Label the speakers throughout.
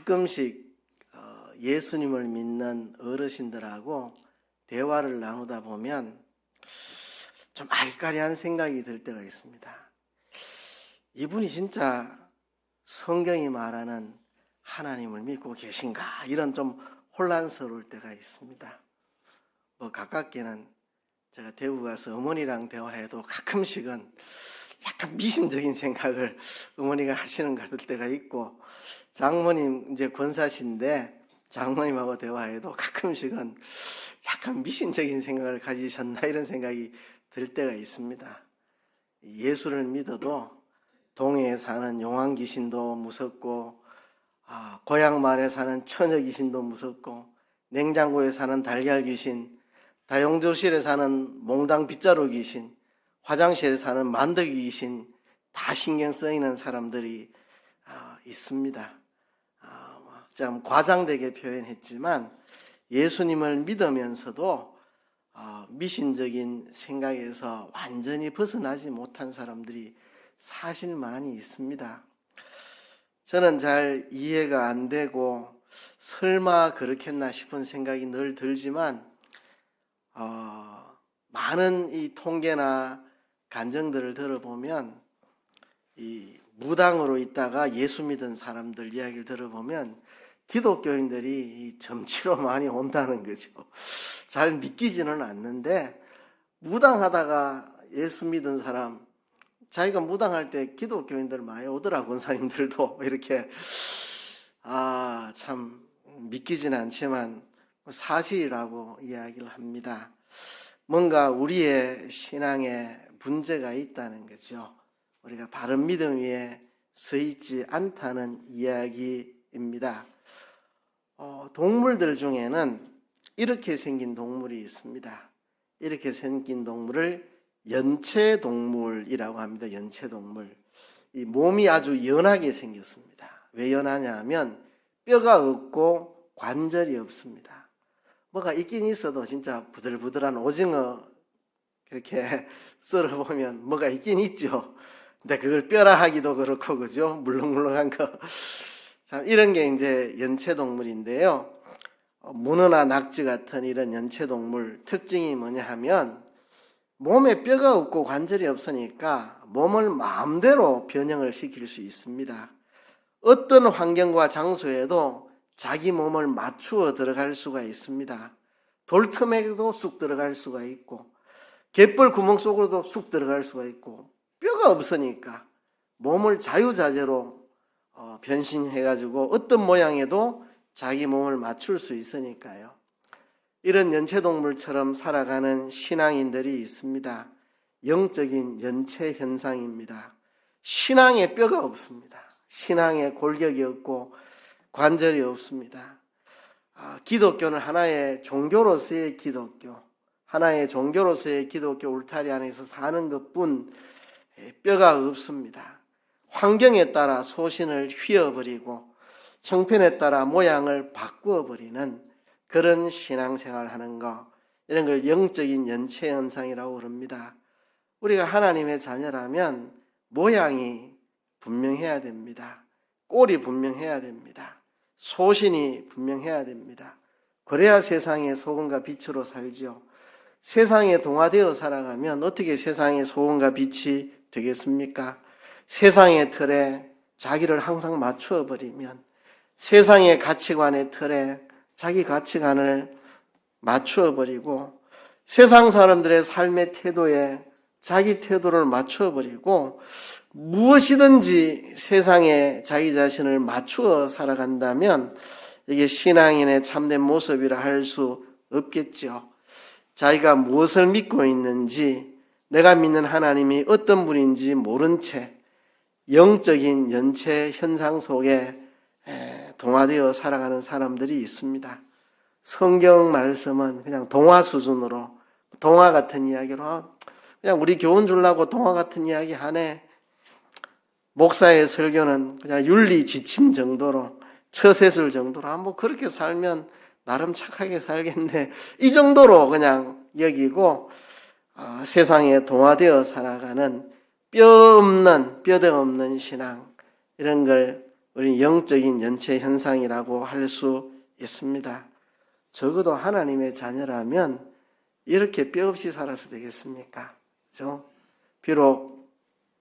Speaker 1: 가끔씩 예수님을 믿는 어르신들하고 대화를 나누다 보면 좀 알까리한 생각이 들 때가 있습니다. 이분이 진짜 성경이 말하는 하나님을 믿고 계신가? 이런 좀 혼란스러울 때가 있습니다. 가깝게는 제가 대구 가서 어머니랑 대화해도 가끔씩은 약간 미신적인 생각을 어머니가 하시는 것 같을 때가 있고, 장모님 이제 권사신데 장모님하고 대화해도 가끔씩은 약간 미신적인 생각을 가지셨나 이런 생각이 들 때가 있습니다. 예수를 믿어도 동해에 사는 용왕 귀신도 무섭고, 고향 마을에 사는 처녀 귀신도 무섭고, 냉장고에 사는 달걀 귀신, 다용도실에 사는 몽당 빗자루 귀신, 화장실에 사는 만더기 귀신, 다 신경 쓰이는 사람들이 있습니다. 좀 과장되게 표현했지만 예수님을 믿으면서도 미신적인 생각에서 완전히 벗어나지 못한 사람들이 사실 많이 있습니다. 저는 잘 이해가 안 되고 설마 그렇겠나 싶은 생각이 늘 들지만 많은 이 통계나 간증들을 들어보면 이 무당으로 있다가 예수 믿은 사람들 이야기를 들어보면 기독교인들이 점치로 많이 온다는 거죠. 잘 믿기지는 않는데 무당하다가 예수 믿은 사람, 자기가 무당할 때 기독교인들 많이 오더라. 권사님들도 이렇게 참 믿기지는 않지만 사실이라고 이야기를 합니다. 뭔가 우리의 신앙에 문제가 있다는 거죠. 우리가 바른 믿음 위에 서 있지 않다는 이야기입니다. 동물들 중에는 이렇게 생긴 동물이 있습니다. 이렇게 생긴 동물을 연체동물이라고 합니다. 연체동물. 이 몸이 아주 연하게 생겼습니다. 왜 연하냐 하면 뼈가 없고 관절이 없습니다. 뭐가 있긴 있어도 진짜 부들부들한 오징어 그렇게 썰어보면 뭐가 있긴 있죠. 근데 그걸 뼈라 하기도 그렇고, 그죠? 물렁물렁한 거. 참, 이런 게 이제 연체동물인데요. 문어나 낙지 같은 이런 연체동물 특징이 뭐냐 하면 몸에 뼈가 없고 관절이 없으니까 몸을 마음대로 변형을 시킬 수 있습니다. 어떤 환경과 장소에도 자기 몸을 맞추어 들어갈 수가 있습니다. 돌틈에도 쑥 들어갈 수가 있고, 갯벌 구멍 속으로도 쑥 들어갈 수가 있고, 뼈가 없으니까 몸을 자유자재로 변신해가지고 어떤 모양에도 자기 몸을 맞출 수 있으니까요. 이런 연체동물처럼 살아가는 신앙인들이 있습니다. 영적인 연체 현상입니다. 신앙에 뼈가 없습니다. 신앙에 골격이 없고 관절이 없습니다. 기독교는 하나의 종교로서의 기독교, 하나의 종교로서의 기독교 울타리 안에서 사는 것뿐 뼈가 없습니다. 환경에 따라 소신을 휘어버리고 형편에 따라 모양을 바꾸어 버리는 그런 신앙생활을 하는 것, 이런 걸 영적인 연체 현상이라고 그럽니다. 우리가 하나님의 자녀라면 모양이 분명해야 됩니다. 꼴이 분명해야 됩니다. 소신이 분명해야 됩니다. 그래야 세상의 소금과 빛으로 살지요. 세상에 동화되어 살아가면 어떻게 세상의 소금과 빛이 되겠습니까? 세상의 틀에 자기를 항상 맞추어 버리면, 세상의 가치관의 틀에 자기 가치관을 맞추어 버리고, 세상 사람들의 삶의 태도에 자기 태도를 맞추어 버리고, 무엇이든지 세상에 자기 자신을 맞추어 살아간다면 이게 신앙인의 참된 모습이라 할 수 없겠죠. 자기가 무엇을 믿고 있는지, 내가 믿는 하나님이 어떤 분인지 모른 채 영적인 연체 현상 속에 동화되어 살아가는 사람들이 있습니다. 성경 말씀은 그냥 동화 수준으로, 동화 같은 이야기로, 그냥 우리 교훈 주려고 동화 같은 이야기 하네. 목사의 설교는 그냥 윤리 지침 정도로, 처세술 정도로, 뭐 그렇게 살면 나름 착하게 살겠네, 이 정도로 그냥 여기고 세상에 동화되어 살아가는 뼈 없는, 뼈대 없는 신앙, 이런 걸 우리는 영적인 연체 현상이라고 할 수 있습니다. 적어도 하나님의 자녀라면 이렇게 뼈 없이 살아서 되겠습니까? 그죠? 비록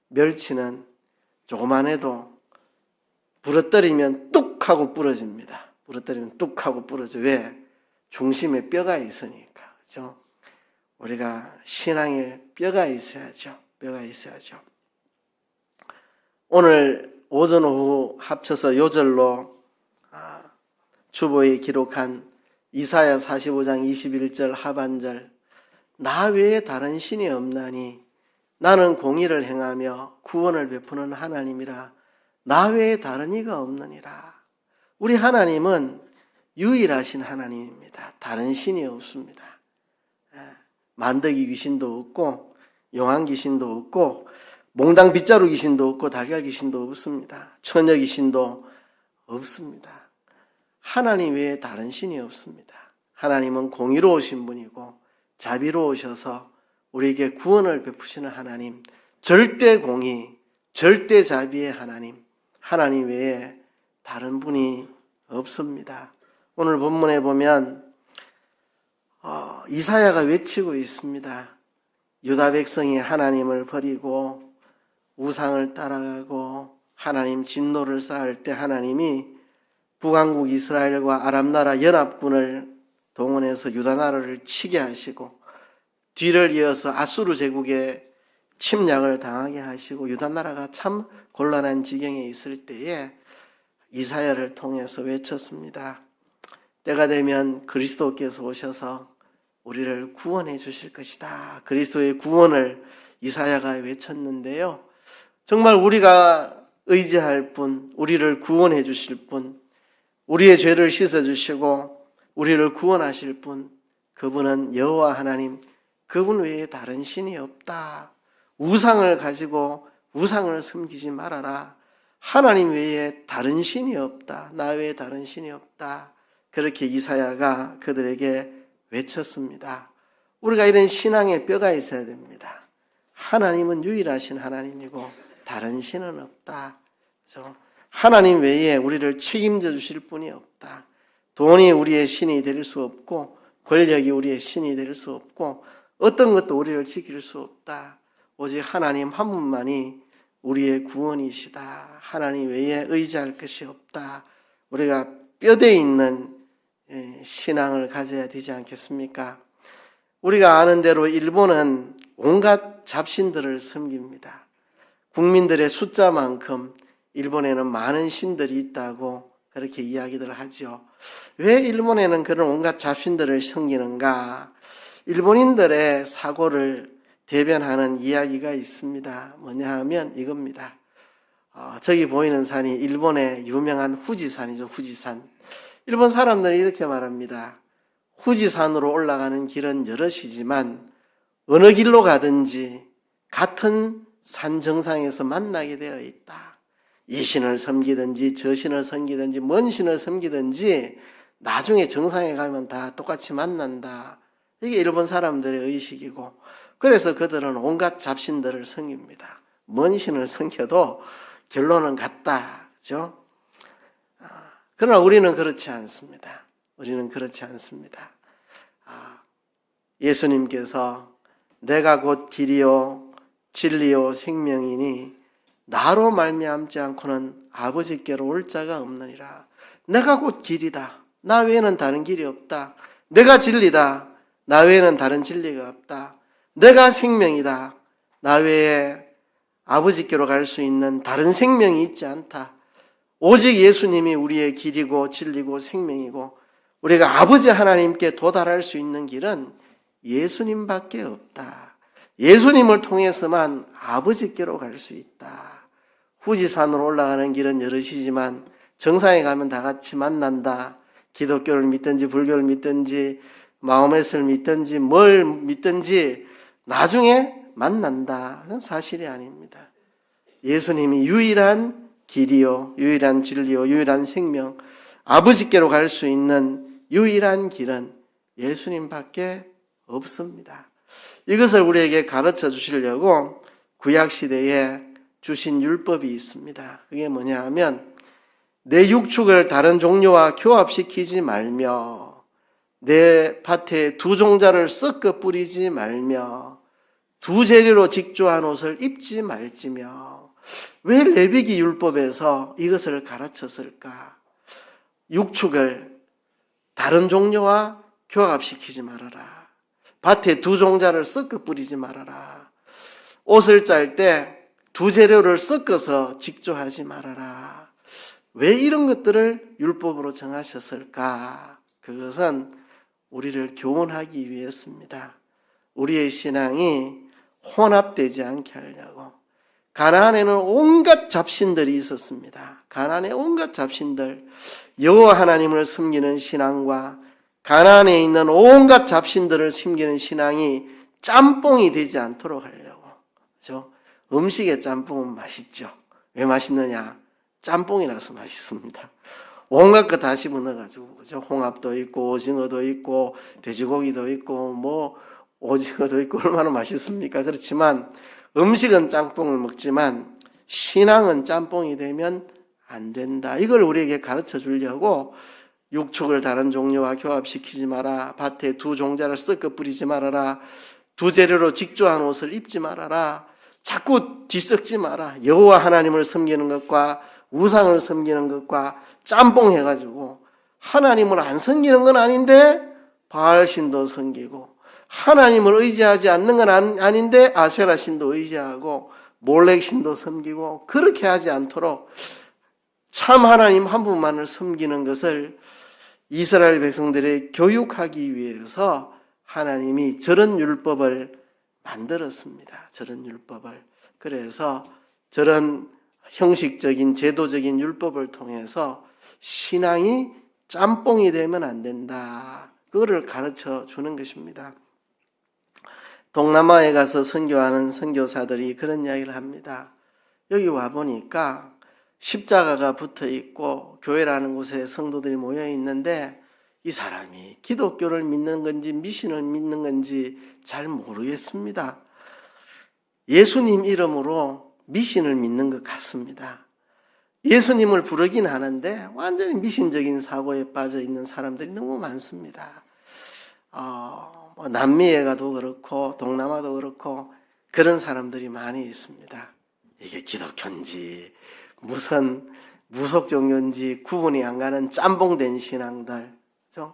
Speaker 1: 멸치는 조그만해도 부러뜨리면 뚝 하고 부러집니다. 부러뜨리면 뚝 하고 부러져. 왜? 중심에 뼈가 있으니까. 그죠? 우리가 신앙에 뼈가 있어야죠. 뼈가 있어야죠. 오늘 오전 오후 합쳐서 요절로 주보에 기록한 이사야 45장 21절 하반절, 나 외에 다른 신이 없나니 나는 공의를 행하며 구원을 베푸는 하나님이라. 나 외에 다른 이가 없느니라. 우리 하나님은 유일하신 하나님입니다. 다른 신이 없습니다. 만드기 귀신도 없고 용왕 귀신도 없고 몽당 빗자루 귀신도 없고 달걀 귀신도 없습니다. 처녀 귀신도 없습니다. 하나님 외에 다른 신이 없습니다. 하나님은 공의로우신 분이고 자비로우셔서 우리에게 구원을 베푸시는 하나님, 절대 공의, 절대 자비의 하나님, 하나님 외에 다른 분이 없습니다. 오늘 본문에 보면 이사야가 외치고 있습니다. 유다 백성이 하나님을 버리고 우상을 따라가고 하나님 진노를 쌓을 때 하나님이 북왕국 이스라엘과 아람나라 연합군을 동원해서 유다 나라를 치게 하시고 뒤를 이어서 아수르 제국의 침략을 당하게 하시고 유다 나라가 참 곤란한 지경에 있을 때에 이사야를 통해서 외쳤습니다. 때가 되면 그리스도께서 오셔서 우리를 구원해 주실 것이다. 그리스도의 구원을 이사야가 외쳤는데요. 정말 우리가 의지할 분, 우리를 구원해 주실 분, 우리의 죄를 씻어주시고 우리를 구원하실 분, 그분은 여호와 하나님, 그분 외에 다른 신이 없다. 우상을 가지고 우상을 섬기지 말아라. 하나님 외에 다른 신이 없다. 나 외에 다른 신이 없다. 그렇게 이사야가 그들에게 외쳤습니다. 우리가 이런 신앙의 뼈가 있어야 됩니다. 하나님은 유일하신 하나님이고 다른 신은 없다. 그렇죠? 하나님 외에 우리를 책임져 주실 분이 없다. 돈이 우리의 신이 될 수 없고 권력이 우리의 신이 될 수 없고 어떤 것도 우리를 지킬 수 없다. 오직 하나님 한 분만이 우리의 구원이시다. 하나님 외에 의지할 것이 없다. 우리가 뼈대에 있는 신앙을 가져야 되지 않겠습니까? 우리가 아는 대로 일본은 온갖 잡신들을 섬깁니다. 국민들의 숫자만큼 일본에는 많은 신들이 있다고 그렇게 이야기들 하죠. 왜 일본에는 그런 온갖 잡신들을 섬기는가? 일본인들의 사고를 대변하는 이야기가 있습니다. 뭐냐 하면 이겁니다. 저기 보이는 산이 일본의 유명한 후지산이죠. 후지산. 일본 사람들이 이렇게 말합니다. 후지산으로 올라가는 길은 여럿이지만 어느 길로 가든지 같은 산 정상에서 만나게 되어 있다. 이 신을 섬기든지 저 신을 섬기든지 먼 신을 섬기든지 나중에 정상에 가면 다 똑같이 만난다. 이게 일본 사람들의 의식이고, 그래서 그들은 온갖 잡신들을 섬깁니다. 먼 신을 섬겨도 결론은 같다. 그죠? 그러나 우리는 그렇지 않습니다. 우리는 그렇지 않습니다. 예수님께서 내가 곧 길이요 진리요 생명이니 나로 말미암지 않고는 아버지께로 올 자가 없느니라. 내가 곧 길이다. 나 외에는 다른 길이 없다. 내가 진리다. 나 외에는 다른 진리가 없다. 내가 생명이다. 나 외에 아버지께로 갈 수 있는 다른 생명이 있지 않다. 오직 예수님이 우리의 길이고 진리고 생명이고 우리가 아버지 하나님께 도달할 수 있는 길은 예수님밖에 없다. 예수님을 통해서만 아버지께로 갈 수 있다. 후지산으로 올라가는 길은 여럿이지만 정상에 가면 다 같이 만난다. 기독교를 믿든지 불교를 믿든지 마호메트를 믿든지 뭘 믿든지 나중에 만난다. 그건 사실이 아닙니다. 예수님이 유일한 길이요, 유일한 진리요, 유일한 생명, 아버지께로 갈 수 있는 유일한 길은 예수님밖에 없습니다. 이것을 우리에게 가르쳐 주시려고 구약시대에 주신 율법이 있습니다. 그게 뭐냐 하면 내 육축을 다른 종류와 교합시키지 말며 내 밭에 두 종자를 섞어 뿌리지 말며 두 재료로 직조한 옷을 입지 말지며. 왜 레위기 율법에서 이것을 가르쳤을까? 육축을 다른 종류와 교합시키지 말아라. 밭에 두 종자를 섞어 뿌리지 말아라. 옷을 짤 때 두 재료를 섞어서 직조하지 말아라. 왜 이런 것들을 율법으로 정하셨을까? 그것은 우리를 교훈하기 위해서입니다. 우리의 신앙이 혼합되지 않게 하려고. 가나안에는 온갖 잡신들이 있었습니다. 가나안의 온갖 잡신들, 여호와 하나님을 섬기는 신앙과 가나안에 있는 온갖 잡신들을 섬기는 신앙이 짬뽕이 되지 않도록 하려고. 그렇죠? 음식의 짬뽕은 맛있죠. 왜 맛있느냐? 짬뽕이라서 맛있습니다. 온갖 거 다 집어넣어가지고, 그죠? 홍합도 있고, 오징어도 있고, 돼지고기도 있고, 뭐, 오징어도 있고, 얼마나 맛있습니까? 그렇지만, 음식은 짬뽕을 먹지만, 신앙은 짬뽕이 되면 안 된다. 이걸 우리에게 가르쳐 주려고, 육축을 다른 종류와 교합시키지 마라. 밭에 두 종자를 섞어 뿌리지 말아라. 두 재료로 직조한 옷을 입지 말아라. 자꾸 뒤섞지 마라. 여호와 하나님을 섬기는 것과 우상을 섬기는 것과 짬뽕 해가지고 하나님을 안 섬기는 건 아닌데 바알신도 섬기고 하나님을 의지하지 않는 건 아닌데 아세라신도 의지하고 몰렉신도 섬기고 그렇게 하지 않도록 참 하나님 한 분만을 섬기는 것을 이스라엘 백성들이 교육하기 위해서 하나님이 저런 율법을 만들었습니다. 저런 율법을. 그래서 저런 형식적인 제도적인 율법을 통해서 신앙이 짬뽕이 되면 안 된다. 그거를 가르쳐 주는 것입니다. 동남아에 가서 선교하는 선교사들이 그런 이야기를 합니다. 여기 와보니까 십자가가 붙어 있고 교회라는 곳에 성도들이 모여 있는데 이 사람이 기독교를 믿는 건지 미신을 믿는 건지 잘 모르겠습니다. 예수님 이름으로 미신을 믿는 것 같습니다. 예수님을 부르긴 하는데 완전히 미신적인 사고에 빠져 있는 사람들이 너무 많습니다. 남미에 가도 그렇고 동남아도 그렇고 그런 사람들이 많이 있습니다. 이게 기독교인지 무슨 무속 종교인지 구분이 안 가는 짬뽕된 신앙들. 그렇죠?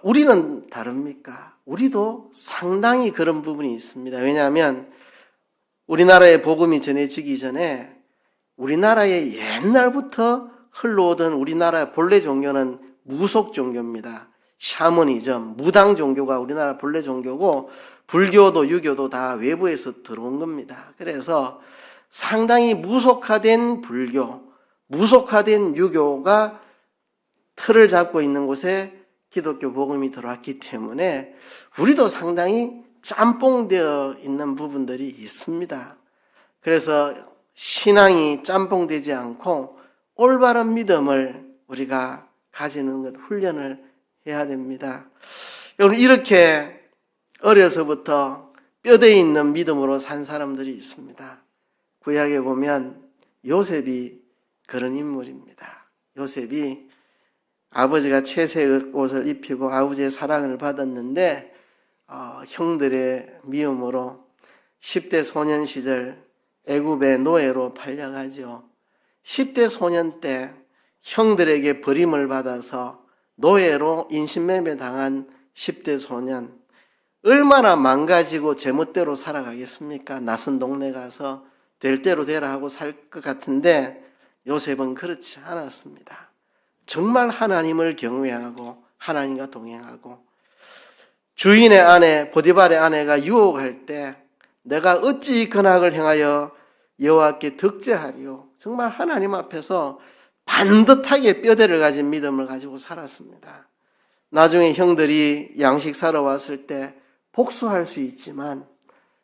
Speaker 1: 우리는 다릅니까? 우리도 상당히 그런 부분이 있습니다. 왜냐하면 우리나라에 복음이 전해지기 전에 우리나라에 옛날부터 흘러오던 우리나라 본래 종교는 무속 종교입니다. 샤머니즘, 무당 종교가 우리나라 본래 종교고 불교도 유교도 다 외부에서 들어온 겁니다. 그래서 상당히 무속화된 불교, 무속화된 유교가 틀을 잡고 있는 곳에 기독교 복음이 들어왔기 때문에 우리도 상당히 짬뽕되어 있는 부분들이 있습니다. 그래서 신앙이 짬뽕되지 않고 올바른 믿음을 우리가 가지는 것 훈련을 해야 됩니다. 여러분 이렇게 어려서부터 뼈대에 있는 믿음으로 산 사람들이 있습니다. 구약에 보면 요셉이 그런 인물입니다. 요셉이 아버지가 채색 옷을 입히고 아버지의 사랑을 받았는데 형들의 미움으로 10대 소년 시절 애굽의 노예로 팔려가죠. 10대 소년 때 형들에게 버림을 받아서 노예로 인신매매 당한 10대 소년. 얼마나 망가지고 제멋대로 살아가겠습니까? 낯선 동네 가서 될 대로 되라 하고 살 것 같은데 요셉은 그렇지 않았습니다. 정말 하나님을 경외하고 하나님과 동행하고 주인의 아내 보디발의 아내가 유혹할 때 내가 어찌 이 근악을 행하여 여호와께 득죄하리요. 정말 하나님 앞에서 반듯하게 뼈대를 가진 믿음을 가지고 살았습니다. 나중에 형들이 양식 사러 왔을 때 복수할 수 있지만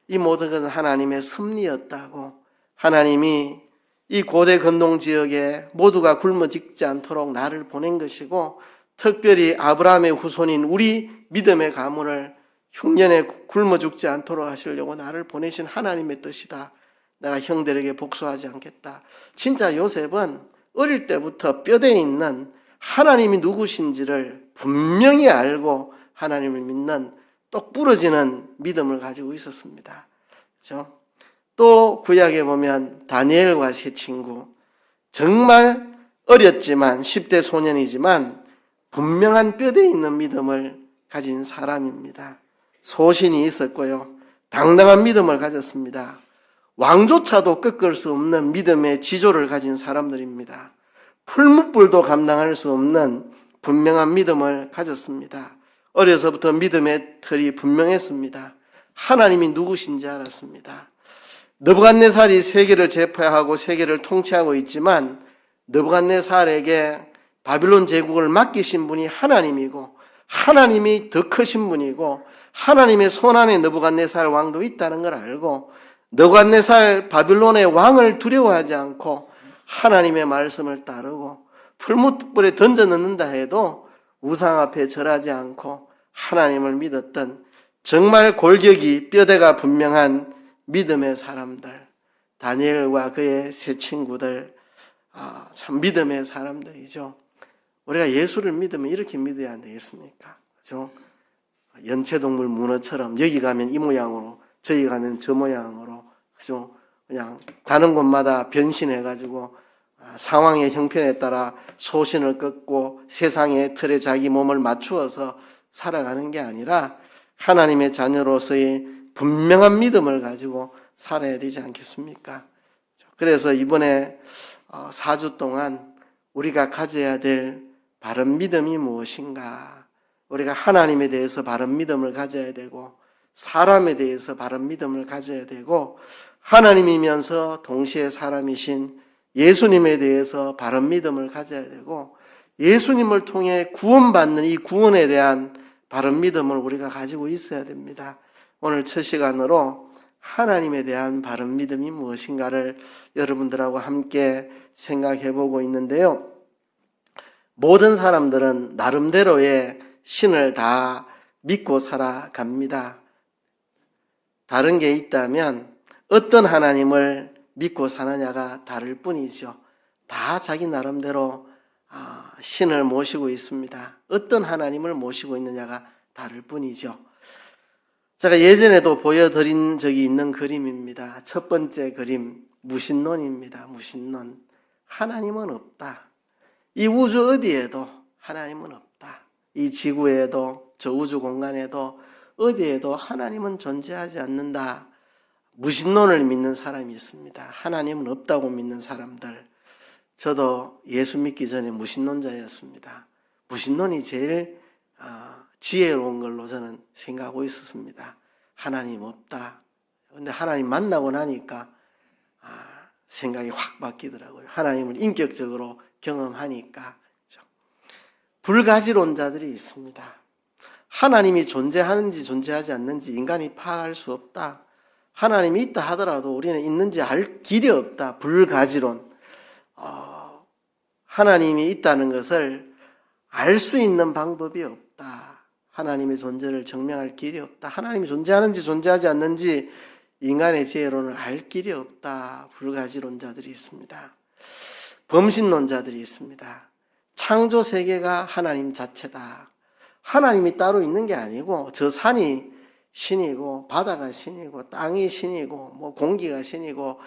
Speaker 1: 이 모든 것은 하나님의 섭리였다고 하나님이 이 고대 건동 지역에 모두가 굶어 죽지 않도록 나를 보낸 것이고 특별히 아브라함의 후손인 우리 믿음의 가문을 흉년에 굶어 죽지 않도록 하시려고 나를 보내신 하나님의 뜻이다. 내가 형들에게 복수하지 않겠다. 진짜 요셉은 어릴 때부터 뼈대에 있는 하나님이 누구신지를 분명히 알고 하나님을 믿는 똑 부러지는 믿음을 가지고 있었습니다. 그렇죠? 또 구약에 보면 다니엘과 세 친구, 정말 어렸지만 10대 소년이지만 분명한 뼈대에 있는 믿음을 가진 사람입니다. 소신이 있었고요. 당당한 믿음을 가졌습니다. 왕조차도 꺾을 수 없는 믿음의 지조를 가진 사람들입니다. 풀무불도 감당할 수 없는 분명한 믿음을 가졌습니다. 어려서부터 믿음의 틀이 분명했습니다. 하나님이 누구신지 알았습니다. 느부갓네살이 세계를 제패하고 세계를 통치하고 있지만 느부갓네살에게 바빌론 제국을 맡기신 분이 하나님이고 하나님이 더 크신 분이고 하나님의 손안에 느부갓네살 왕도 있다는 걸 알고 느부갓네살 바빌론의 왕을 두려워하지 않고 하나님의 말씀을 따르고 풀무불에 던져 넣는다 해도 우상 앞에 절하지 않고 하나님을 믿었던 정말 골격이 뼈대가 분명한 믿음의 사람들, 다니엘과 그의 세 친구들, 참 믿음의 사람들이죠. 우리가 예수를 믿으면 이렇게 믿어야 안 되겠습니까? 그죠? 연체동물 문어처럼 여기 가면 이 모양으로, 저기 가면 저 모양으로, 그죠? 그냥 가는 곳마다 변신해가지고 상황의 형편에 따라 소신을 꺾고 세상의 틀에 자기 몸을 맞추어서 살아가는 게 아니라 하나님의 자녀로서의 분명한 믿음을 가지고 살아야 되지 않겠습니까? 그래서 이번에 4주 동안 우리가 가져야 될 바른 믿음이 무엇인가? 우리가 하나님에 대해서 바른 믿음을 가져야 되고 사람에 대해서 바른 믿음을 가져야 되고 하나님이면서 동시에 사람이신 예수님에 대해서 바른 믿음을 가져야 되고 예수님을 통해 구원받는 이 구원에 대한 바른 믿음을 우리가 가지고 있어야 됩니다. 오늘 첫 시간으로 하나님에 대한 바른 믿음이 무엇인가를 여러분들하고 함께 생각해 보고 있는데요. 모든 사람들은 나름대로의 신을 다 믿고 살아갑니다. 다른 게 있다면 어떤 하나님을 믿고 사느냐가 다를 뿐이죠. 다 자기 나름대로 신을 모시고 있습니다. 어떤 하나님을 모시고 있느냐가 다를 뿐이죠. 제가 예전에도 보여드린 적이 있는 그림입니다. 첫 번째 그림, 무신론입니다. 무신론. 하나님은 없다. 이 우주 어디에도 하나님은 없다. 이 지구에도 저 우주 공간에도 어디에도 하나님은 존재하지 않는다. 무신론을 믿는 사람이 있습니다. 하나님은 없다고 믿는 사람들. 저도 예수 믿기 전에 무신론자였습니다. 무신론이 제일 지혜로운 걸로 저는 생각하고 있었습니다. 하나님 없다. 그런데 하나님 만나고 나니까 생각이 확 바뀌더라고요. 하나님을 인격적으로 경험하니까. 불가지론자들이 있습니다. 하나님이 존재하는지 존재하지 않는지 인간이 파악할 수 없다. 하나님이 있다 하더라도 우리는 있는지 알 길이 없다. 불가지론. 하나님이 있다는 것을 알 수 있는 방법이 없다. 하나님의 존재를 증명할 길이 없다. 하나님이 존재하는지 존재하지 않는지 인간의 지혜로는 알 길이 없다. 불가지론자들이 있습니다. 범신론자들이 있습니다. 창조 세계가 하나님 자체다. 하나님이 따로 있는 게 아니고 저 산이 신이고 바다가 신이고 땅이 신이고 뭐 공기가 신이고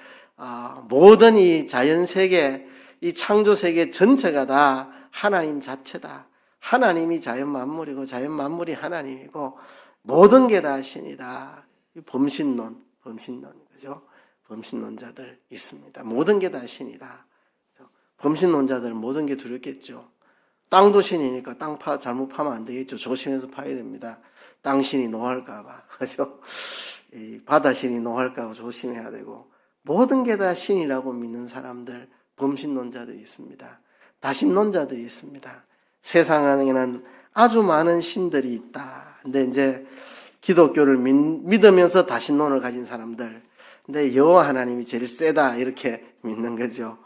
Speaker 1: 모든 이 자연 세계, 이 창조 세계 전체가 다 하나님 자체다. 하나님이 자연 만물이고 자연 만물이 하나님이고 모든 게 다 신이다. 범신론, 그죠? 범신론자들 있습니다. 모든 게 다 신이다. 범신론자들은 모든 게 두렵겠죠. 땅도 신이니까 땅 잘못 파면 안 되겠죠. 조심해서 파야 됩니다. 땅 신이 노할까봐, 그죠? 이 바다 신이 노할까봐 조심해야 되고 모든 게 다 신이라고 믿는 사람들, 범신론자들이 있습니다. 다신론자들이 있습니다. 세상 안에는 아주 많은 신들이 있다. 근데 이제 기독교를 믿으면서 다신론을 가진 사람들, 근데 여호와 하나님이 제일 세다 이렇게 믿는 거죠.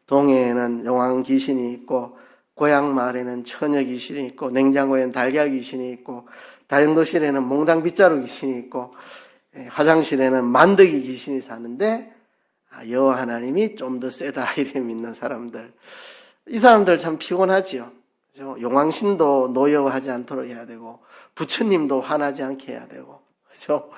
Speaker 1: 동해에는 용왕 귀신이 있고 고향 마을에는 처녀 귀신이 있고 냉장고에는 달걀 귀신이 있고 다용도실에는 몽당 빗자루 귀신이 있고 화장실에는 만드기 귀신이 사는데 여호와 하나님이 좀 더 세다 이래 믿는 사람들. 이 사람들 참 피곤하지요. 그죠? 용왕신도 노여워하지 않도록 해야 되고 부처님도 화나지 않게 해야 되고 그죠?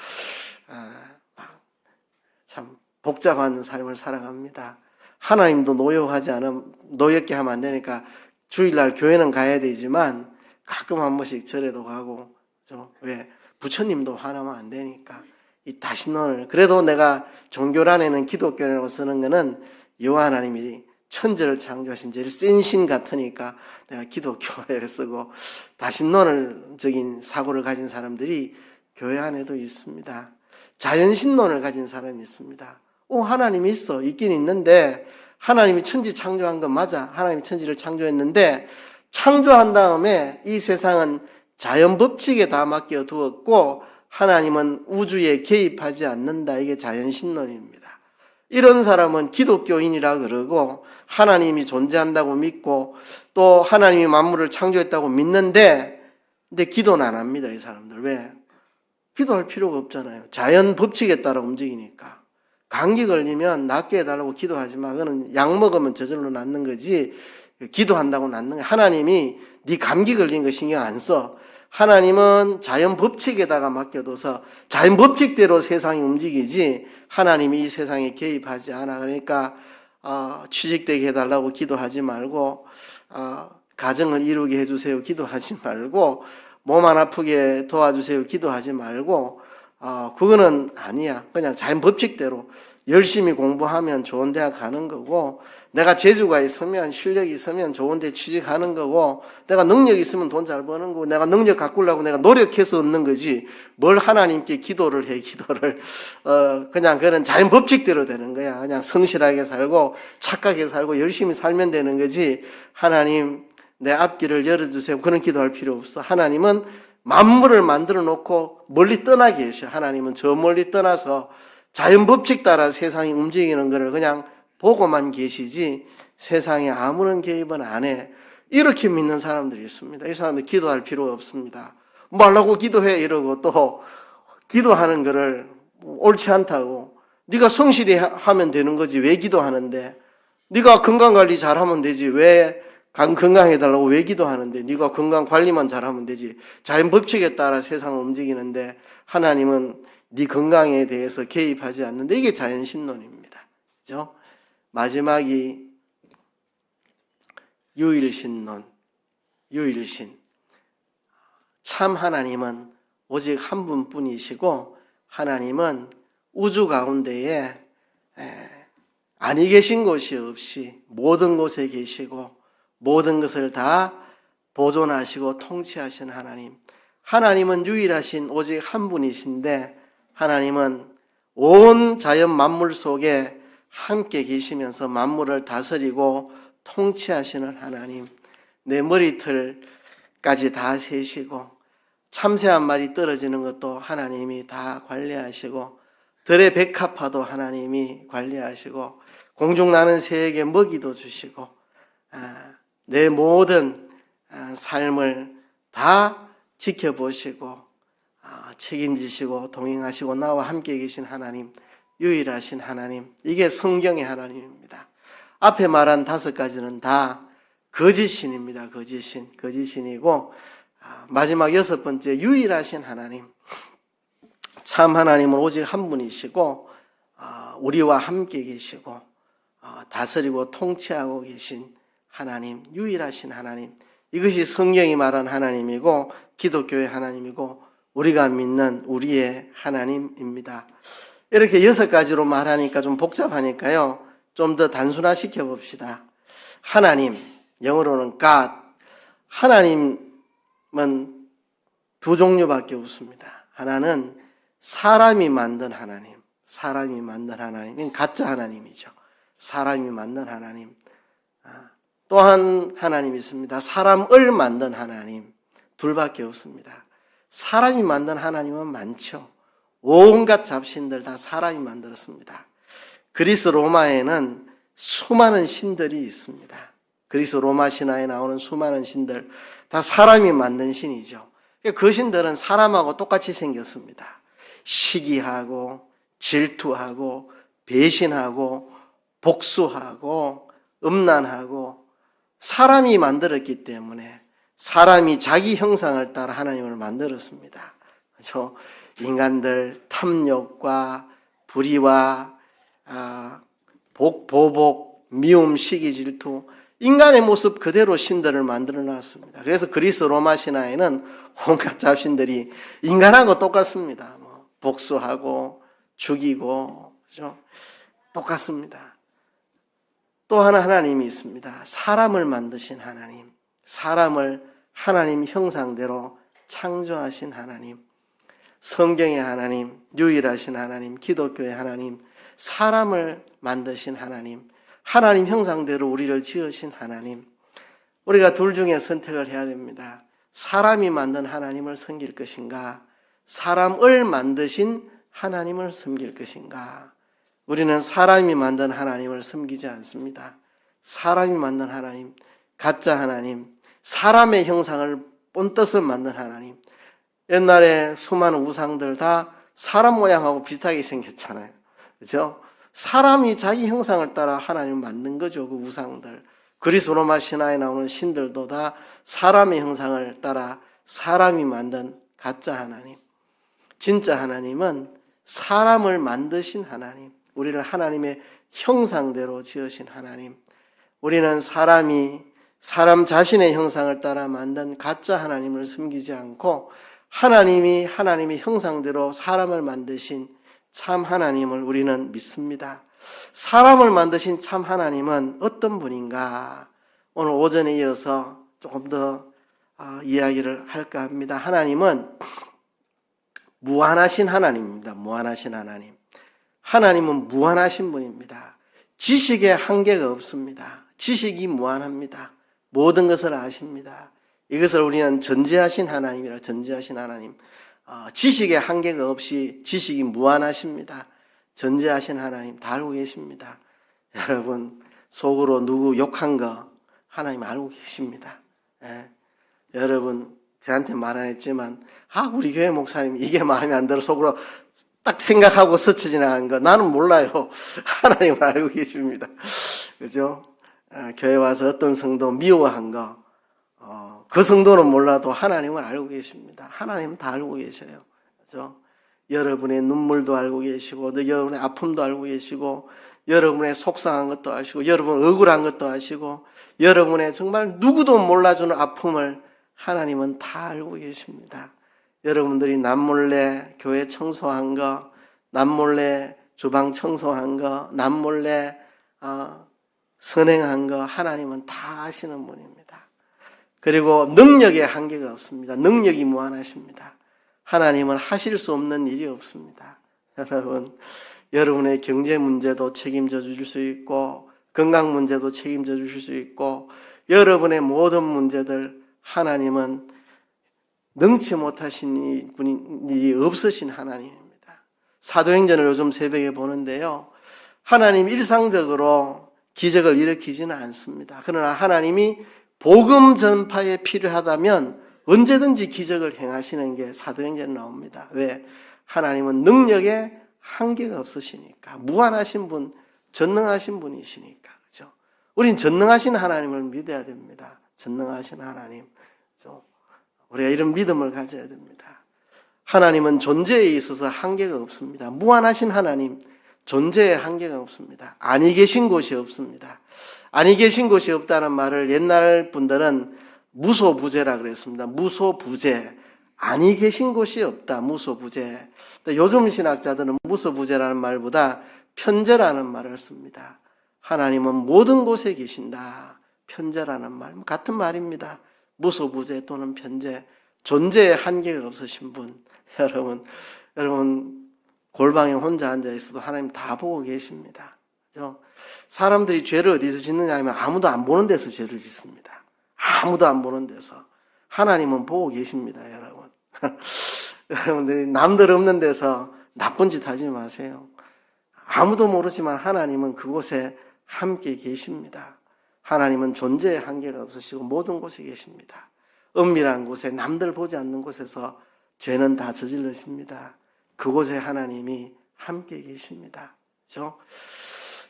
Speaker 1: 참 복잡한 삶을 살아갑니다. 하나님도 노여워하지 않으면 노엽게 하면 안 되니까 주일날 교회는 가야 되지만 가끔 한 번씩 절에도 가고 그죠? 왜? 부처님도 화나면 안 되니까 이 다신론을 그래도 내가 종교란에는 기독교라고 쓰는 거는 여호와 하나님이 천지를 창조하신 제일 센 신 같으니까 내가 기독교를 쓰고 다신론적인 사고를 가진 사람들이 교회 안에도 있습니다. 자연신론을 가진 사람이 있습니다. 하나님이 있어. 있긴 있는데 하나님이 천지 창조한 건 맞아. 하나님이 천지를 창조했는데 창조한 다음에 이 세상은 자연 법칙에 다 맡겨 두었고 하나님은 우주에 개입하지 않는다. 이게 자연신론입니다. 이런 사람은 기독교인이라 그러고 하나님이 존재한다고 믿고 또 하나님이 만물을 창조했다고 믿는데 근데 기도는 안 합니다. 이 사람들. 왜? 기도할 필요가 없잖아요. 자연 법칙에 따라 움직이니까. 감기 걸리면 낫게 해달라고 기도하지 마. 그거는 약 먹으면 저절로 낫는 거지 기도한다고 낫는 거야. 하나님이 네 감기 걸린 거 신경 안 써. 하나님은 자연 법칙에다가 맡겨둬서 자연 법칙대로 세상이 움직이지 하나님이 이 세상에 개입하지 않아. 그러니까 취직되게 해달라고 기도하지 말고 가정을 이루게 해주세요 기도하지 말고 몸 안 아프게 도와주세요 기도하지 말고 그거는 아니야. 그냥 자연 법칙대로 열심히 공부하면 좋은 대학 가는 거고 내가 재주가 있으면 실력이 있으면 좋은 데 취직하는 거고 내가 능력이 있으면 돈 잘 버는 거고 내가 능력 가꾸려고 내가 노력해서 얻는 거지 뭘 하나님께 기도를 해. 기도를 그냥 그런 자연 법칙대로 되는 거야. 그냥 성실하게 살고 착하게 살고 열심히 살면 되는 거지 하나님 내 앞길을 열어주세요 그런 기도할 필요 없어. 하나님은 만물을 만들어 놓고 멀리 떠나 계셔. 하나님은 저 멀리 떠나서 자연 법칙 따라 세상이 움직이는 것을 그냥 보고만 계시지 세상에 아무런 개입은 안 해. 이렇게 믿는 사람들이 있습니다. 이 사람들 기도할 필요가 없습니다. 말라고 기도해 이러고 또 기도하는 거를 옳지 않다고 네가 성실히 하면 되는 거지 왜 기도하는데 네가 건강관리 잘하면 되지 왜 건강해달라고 왜 기도하는데 네가 건강관리만 잘하면 되지 자연 법칙에 따라 세상을 움직이는데 하나님은 네 건강에 대해서 개입하지 않는데 이게 자연신론입니다. 그죠? 마지막이 유일신론, 유일신. 참 하나님은 오직 한 분뿐이시고 하나님은 우주 가운데에 아니 계신 곳이 없이 모든 곳에 계시고 모든 것을 다 보존하시고 통치하신 하나님. 하나님은 유일하신 오직 한 분이신데 하나님은 온 자연 만물 속에 함께 계시면서 만물을 다스리고 통치하시는 하나님. 내 머리털까지 다 세시고 참새 한 마리 떨어지는 것도 하나님이 다 관리하시고 들의 백합화도 하나님이 관리하시고 공중 나는 새에게 먹이도 주시고 내 모든 삶을 다 지켜보시고 책임지시고 동행하시고 나와 함께 계신 하나님, 유일하신 하나님, 이게 성경의 하나님입니다. 앞에 말한 5가지는 다 거짓신입니다. 거짓신이고 마지막 6번째 유일하신 하나님. 참 하나님은 오직 한 분이시고 우리와 함께 계시고 다스리고 통치하고 계신 하나님, 유일하신 하나님. 이것이 성경이 말한 하나님이고 기독교의 하나님이고 우리가 믿는 우리의 하나님입니다. 이렇게 6가지로 말하니까 좀 복잡하니까요. 좀 더 단순화시켜 봅시다. 하나님, 영어로는 God. 하나님은 2 종류밖에 없습니다. 하나는 사람이 만든 하나님, 사람이 만든 하나님, 가짜 하나님이죠. 사람이 만든 하나님. 또한 하나님이 있습니다. 사람을 만든 하나님, 2밖에 없습니다. 사람이 만든 하나님은 많죠. 온갖 잡신들 다 사람이 만들었습니다. 그리스 로마에는 수많은 신들이 있습니다. 그리스 로마 신화에 나오는 수많은 신들 다 사람이 만든 신이죠. 그 신들은 사람하고 똑같이 생겼습니다. 시기하고 질투하고 배신하고 복수하고 음란하고 사람이 만들었기 때문에 사람이 자기 형상을 따라 하나님을 만들었습니다. 그렇죠? 인간들 탐욕과 불의와 보복, 미움, 시기, 질투 인간의 모습 그대로 신들을 만들어 놨습니다. 그래서 그리스 로마 신화에는 온갖 잡신들이 인간하고 똑같습니다. 복수하고 죽이고 그렇죠? 똑같습니다. 또 하나 하나님이 있습니다. 사람을 만드신 하나님, 사람을 하나님 형상대로 창조하신 하나님, 성경의 하나님, 유일하신 하나님, 기독교의 하나님, 사람을 만드신 하나님, 하나님 형상대로 우리를 지으신 하나님. 우리가 둘 중에 선택을 해야 됩니다. 사람이 만든 하나님을 섬길 것인가, 사람을 만드신 하나님을 섬길 것인가. 우리는 사람이 만든 하나님을 섬기지 않습니다. 사람이 만든 하나님, 가짜 하나님, 사람의 형상을 본떠서 만든 하나님. 옛날에 수많은 우상들 다 사람 모양하고 비슷하게 생겼잖아요. 그렇죠? 사람이 자기 형상을 따라 하나님을 만든 거죠. 그 우상들. 그리스 로마 신화에 나오는 신들도 다 사람의 형상을 따라 사람이 만든 가짜 하나님. 진짜 하나님은 사람을 만드신 하나님. 우리를 하나님의 형상대로 지으신 하나님. 우리는 사람 자신의 형상을 따라 만든 가짜 하나님을 섬기지 않고 하나님이 하나님의 형상대로 사람을 만드신 참 하나님을 우리는 믿습니다. 사람을 만드신 참 하나님은 어떤 분인가? 오늘 오전에 이어서 조금 더 이야기를 할까 합니다. 하나님은 무한하신 하나님입니다. 무한하신 하나님. 하나님은 무한하신 분입니다. 지식에 한계가 없습니다. 지식이 무한합니다. 모든 것을 아십니다. 이것을 우리는 전지하신 하나님이라 전지하신 하나님. 지식에 한계가 없이 지식이 무한하십니다. 전지하신 하나님 다 알고 계십니다. 여러분 속으로 누구 욕한 거 하나님 알고 계십니다. 예. 여러분 저한테 말 안 했지만 우리 교회 목사님 이게 마음에 안 들어 속으로 딱 생각하고 스쳐 지나간 거 나는 몰라요. 하나님은 알고 계십니다. 그죠? 교회 와서 어떤 성도 미워한 거 그 성도는 몰라도 하나님은 알고 계십니다. 하나님은 다 알고 계셔요. 그죠? 여러분의 눈물도 알고 계시고, 여러분의 아픔도 알고 계시고, 여러분의 속상한 것도 아시고, 여러분 억울한 것도 아시고, 여러분의 정말 누구도 몰라주는 아픔을 하나님은 다 알고 계십니다. 여러분들이 남몰래 교회 청소한 거, 남몰래 주방 청소한 거, 남몰래 선행한 거 하나님은 다 아시는 분입니다. 그리고 능력에 한계가 없습니다. 능력이 무한하십니다. 하나님은 하실 수 없는 일이 없습니다. 여러분의 경제 문제도 책임져 주실 수 있고 건강 문제도 책임져 주실 수 있고 여러분의 모든 문제들 하나님은 능치 못하신 일이 없으신 하나님입니다. 사도행전을 요즘 새벽에 보는데요. 하나님 일상적으로 기적을 일으키지는 않습니다. 그러나 하나님이 복음 전파에 필요하다면 언제든지 기적을 행하시는 게 사도행전에 나옵니다. 왜? 하나님은 능력에 한계가 없으시니까. 무한하신 분, 전능하신 분이시니까. 그죠? 우린 전능하신 하나님을 믿어야 됩니다. 전능하신 하나님. 그죠? 우리가 이런 믿음을 가져야 됩니다. 하나님은 존재에 있어서 한계가 없습니다. 무한하신 하나님, 존재에 한계가 없습니다. 아니 계신 곳이 없습니다. 아니 계신 곳이 없다는 말을 옛날 분들은 무소부재라 그랬습니다. 무소부재. 아니 계신 곳이 없다. 무소부재. 요즘 신학자들은 무소부재라는 말보다 편재라는 말을 씁니다. 하나님은 모든 곳에 계신다. 편재라는 말. 같은 말입니다. 무소부재 또는 편재. 존재에 한계가 없으신 분. 여러분 골방에 혼자 앉아 있어도 하나님 다 보고 계십니다. 그죠? 사람들이 죄를 어디서 짓느냐 하면 아무도 안 보는 데서 죄를 짓습니다. 아무도 안 보는 데서. 하나님은 보고 계십니다, 여러분. 여러분들이 남들 없는 데서 나쁜 짓 하지 마세요. 아무도 모르지만 하나님은 그곳에 함께 계십니다. 하나님은 존재에 한계가 없으시고 모든 곳에 계십니다. 은밀한 곳에 남들 보지 않는 곳에서 죄는 다 저질러십니다. 그곳에 하나님이 함께 계십니다. 그렇죠?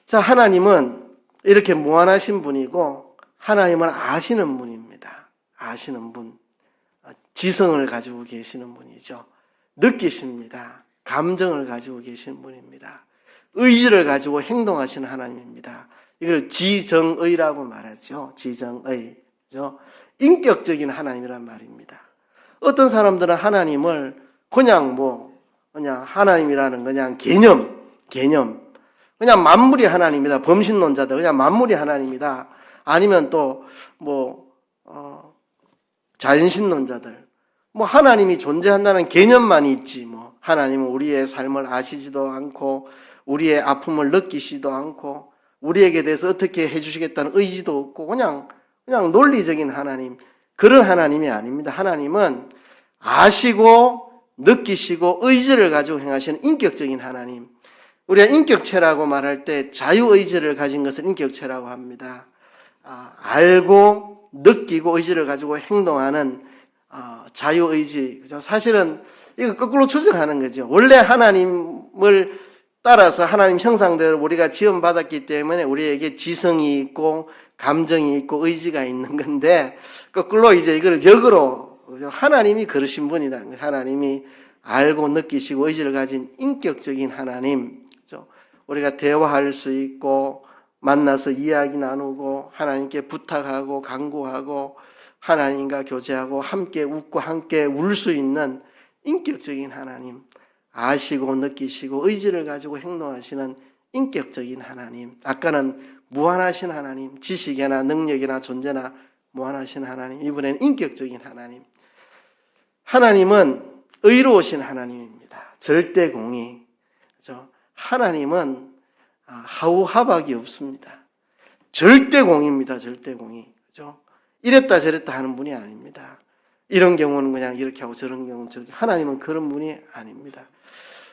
Speaker 1: 자, 하나님은 이렇게 무한하신 분이고 하나님은 아시는 분입니다. 아시는 분. 지성을 가지고 계시는 분이죠. 느끼십니다. 감정을 가지고 계시는 분입니다. 의지를 가지고 행동하시는 하나님입니다. 이걸 지정의라고 말하죠. 지정의. 그죠? 인격적인 하나님이란 말입니다. 어떤 사람들은 하나님을 그냥 하나님이라는 그냥 개념, 그냥 만물이 하나님이다. 범신론자들, 그냥 만물이 하나님이다. 아니면 또, 자연신론자들. 하나님이 존재한다는 개념만 있지, 하나님은 우리의 삶을 아시지도 않고, 우리의 아픔을 느끼시지도 않고, 우리에게 대해서 어떻게 해주시겠다는 의지도 없고, 그냥 논리적인 하나님, 그런 하나님이 아닙니다. 하나님은 아시고, 느끼시고, 의지를 가지고 행하시는 인격적인 하나님. 우리가 인격체라고 말할 때 자유의지를 가진 것을 인격체라고 합니다. 알고, 느끼고, 의지를 가지고 행동하는 자유의지. 그죠? 사실은 이거 거꾸로 추적하는 거죠. 원래 하나님을 따라서 하나님 형상대로 우리가 지원받았기 때문에 우리에게 지성이 있고 감정이 있고 의지가 있는 건데 거꾸로 이제 이걸 역으로 하나님이 그러신 분이다. 하나님이 알고 느끼시고 의지를 가진 인격적인 하나님. 그죠? 우리가 대화할 수 있고 만나서 이야기 나누고 하나님께 부탁하고 간구하고 하나님과 교제하고 함께 웃고 함께 울 수 있는 인격적인 하나님, 아시고 느끼시고 의지를 가지고 행동하시는 인격적인 하나님. 아까는 무한하신 하나님, 지식이나 능력이나 존재나 무한하신 하나님. 이번에는 인격적인 하나님. 하나님은 의로우신 하나님입니다. 절대 공의. 그렇죠? 하나님은 하우하박이 없습니다. 절대 공의입니다. 절대 공의. 그렇죠? 이랬다 저랬다 하는 분이 아닙니다. 이런 경우는 그냥 이렇게 하고 저런 경우는 저렇게. 하나님은 그런 분이 아닙니다.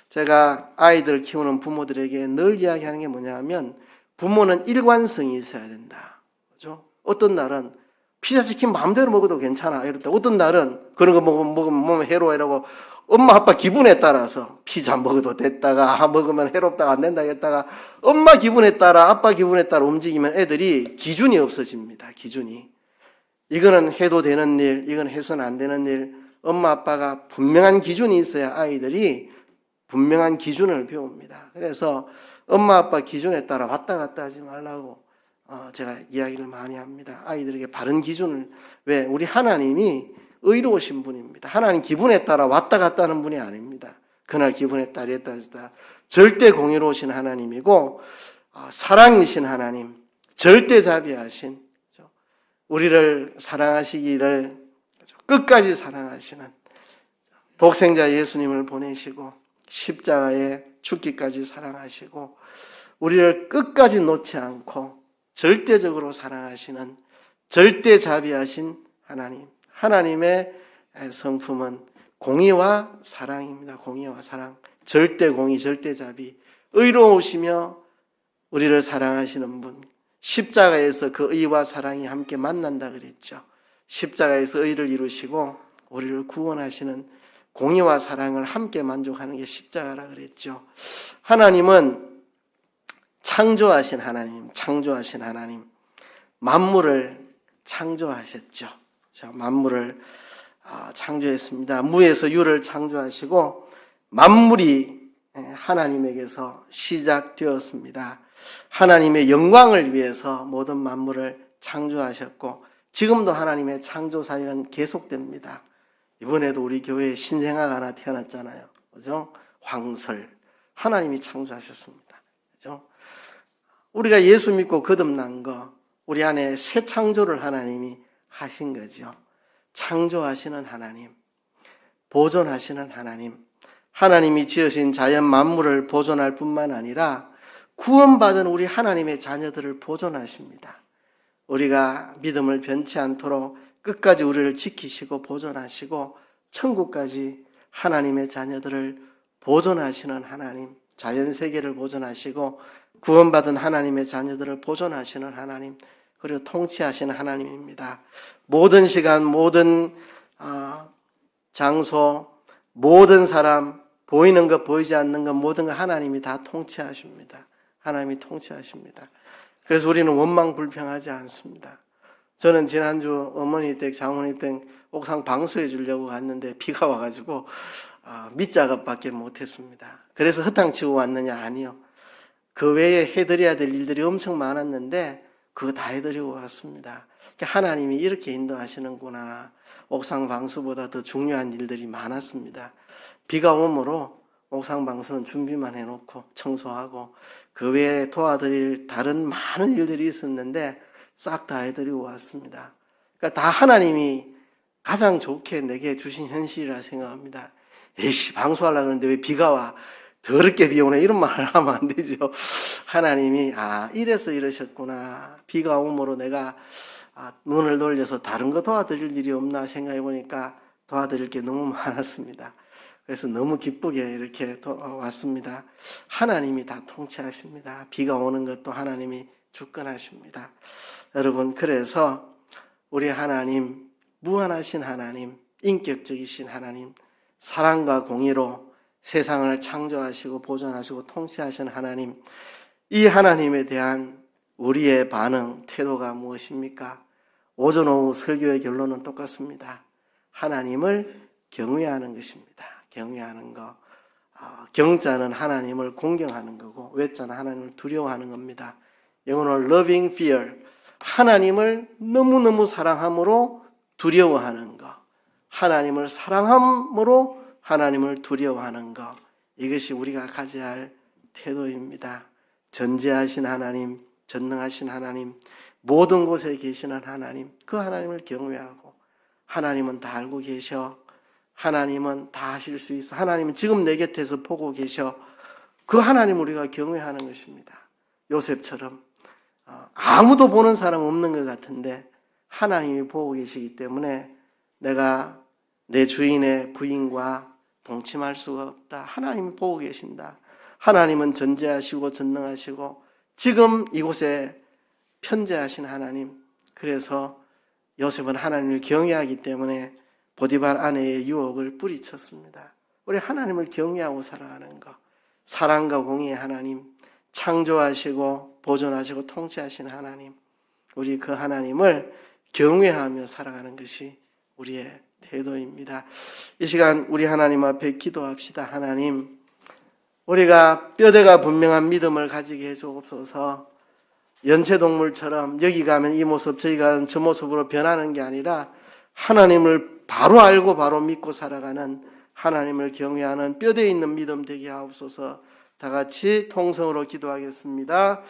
Speaker 1: 제가 아이들 키우는 부모들에게 늘 이야기하는 게 뭐냐면 부모는 일관성이 있어야 된다. 그죠? 어떤 날은 피자 치킨 마음대로 먹어도 괜찮아. 이랬다. 어떤 날은 그런 거 먹으면 몸에 해로워 이러고 엄마 아빠 기분에 따라서 피자 먹어도 됐다가 먹으면 해롭다가 안 된다 했다가 엄마 기분에 따라 아빠 기분에 따라 움직이면 애들이 기준이 없어집니다. 기준이. 이거는 해도 되는 일, 이건 해서는 안 되는 일. 엄마 아빠가 분명한 기준이 있어야 아이들이 분명한 기준을 배웁니다. 그래서 엄마 아빠 기준에 따라 왔다 갔다 하지 말라고 제가 이야기를 많이 합니다. 아이들에게 바른 기준을. 왜? 우리 하나님이 의로우신 분입니다. 하나님 기분에 따라 왔다 갔다 하는 분이 아닙니다. 그날 기분에 따라 했다 절대 공의로우신 하나님이고 사랑이신 하나님, 절대자비하신, 우리를 사랑하시기를 끝까지 사랑하시는 독생자 예수님을 보내시고 십자가에 죽기까지 사랑하시고 우리를 끝까지 놓지 않고 절대적으로 사랑하시는 절대자비하신 하나님. 하나님의 성품은 공의와 사랑입니다. 공의와 사랑. 절대공의, 절대자비. 의로우시며 우리를 사랑하시는 분. 십자가에서 그 의와 사랑이 함께 만난다 그랬죠. 십자가에서 의를 이루시고 우리를 구원하시는 공의와 사랑을 함께 만족하는 게 십자가라 그랬죠. 하나님은 창조하신 하나님, 창조하신 하나님. 만물을 창조하셨죠. 만물을 창조했습니다. 무에서 유를 창조하시고 만물이 하나님에게서 시작되었습니다. 하나님의 영광을 위해서 모든 만물을 창조하셨고 지금도 하나님의 창조 사역은 계속됩니다. 이번에도 우리 교회에 신생아가 하나 태어났잖아요. 그죠? 황설. 하나님이 창조하셨습니다. 그죠? 우리가 예수 믿고 거듭난 거, 우리 안에 새 창조를 하나님이 하신 거죠. 창조하시는 하나님, 보존하시는 하나님, 하나님이 지으신 자연 만물을 보존할 뿐만 아니라 구원받은 우리 하나님의 자녀들을 보존하십니다. 우리가 믿음을 변치 않도록 끝까지 우리를 지키시고 보존하시고 천국까지 하나님의 자녀들을 보존하시는 하나님, 자연세계를 보존하시고 구원받은 하나님의 자녀들을 보존하시는 하나님, 그리고 통치하시는 하나님입니다. 모든 시간, 모든 장소, 모든 사람, 보이는 것, 보이지 않는 것, 모든 것 하나님이 다 통치하십니다. 하나님이 통치하십니다. 그래서 우리는 원망불평하지 않습니다. 저는 지난주 어머니 댁, 장모님 댁 옥상 방수해 주려고 갔는데 비가 와가지고 밑작업밖에 못했습니다. 그래서 허탕치고 왔느냐? 아니요. 그 외에 해드려야 될 일들이 엄청 많았는데 그거 다 해드리고 왔습니다. 하나님이 이렇게 인도하시는구나. 옥상 방수보다 더 중요한 일들이 많았습니다. 비가 오므로 옥상 방수는 준비만 해놓고 청소하고 그 외에 도와드릴 다른 많은 일들이 있었는데 싹 다 해드리고 왔습니다. 그러니까 다 하나님이 가장 좋게 내게 주신 현실이라 생각합니다. 에이씨, 방수하려고 하는데 왜 비가 와? 더럽게 비 오네. 이런 말을 하면 안 되죠. 하나님이 이래서 이러셨구나. 비가 오므로 내가 눈을 돌려서 다른 거 도와드릴 일이 없나 생각해 보니까 도와드릴 게 너무 많았습니다. 그래서 너무 기쁘게 이렇게 왔습니다. 하나님이 다 통치하십니다. 비가 오는 것도 하나님이 주권하십니다. 여러분, 그래서 우리 하나님, 무한하신 하나님, 인격적이신 하나님, 사랑과 공의로 세상을 창조하시고 보존하시고 통치하신 하나님, 이 하나님에 대한 우리의 반응, 태도가 무엇입니까? 오전 오후 설교의 결론은 똑같습니다. 하나님을 경외하는 것입니다. 경외하는 거. 경자는 하나님을 공경하는 거고 외자는 하나님을 두려워하는 겁니다. 영어로 loving fear. 하나님을 너무너무 사랑함으로 두려워하는 거. 하나님을 사랑함으로 하나님을 두려워하는 것, 이것이 우리가 가져야 할 태도입니다. 전지하신 하나님, 전능하신 하나님, 모든 곳에 계시는 하나님, 그 하나님을 경외하고 하나님은 다 알고 계셔. 하나님은 다 하실 수 있어. 하나님은 지금 내 곁에서 보고 계셔. 그 하나님 우리가 경외하는 것입니다. 요셉처럼 아무도 보는 사람 없는 것 같은데 하나님이 보고 계시기 때문에 내가 내 주인의 부인과 동침할 수가 없다. 하나님이 보고 계신다. 하나님은 전지하시고 전능하시고 지금 이곳에 편재하신 하나님. 그래서 요셉은 하나님을 경외하기 때문에 보디발 아내의 유혹을 뿌리쳤습니다. 우리 하나님을 경외하고 살아가는 것, 사랑과 공의의 하나님, 창조하시고 보존하시고 통치하신 하나님, 우리 그 하나님을 경외하며 살아가는 것이 우리의 태도입니다. 이 시간 우리 하나님 앞에 기도합시다. 하나님, 우리가 뼈대가 분명한 믿음을 가지게 해주옵소서. 연체동물처럼 여기 가면 이 모습, 저기 가면 저 모습으로 변하는 게 아니라 하나님을 바로 알고 바로 믿고 살아가는, 하나님을 경외하는 뼈대에 있는 믿음 되게 하옵소서. 다 같이 통성으로 기도하겠습니다.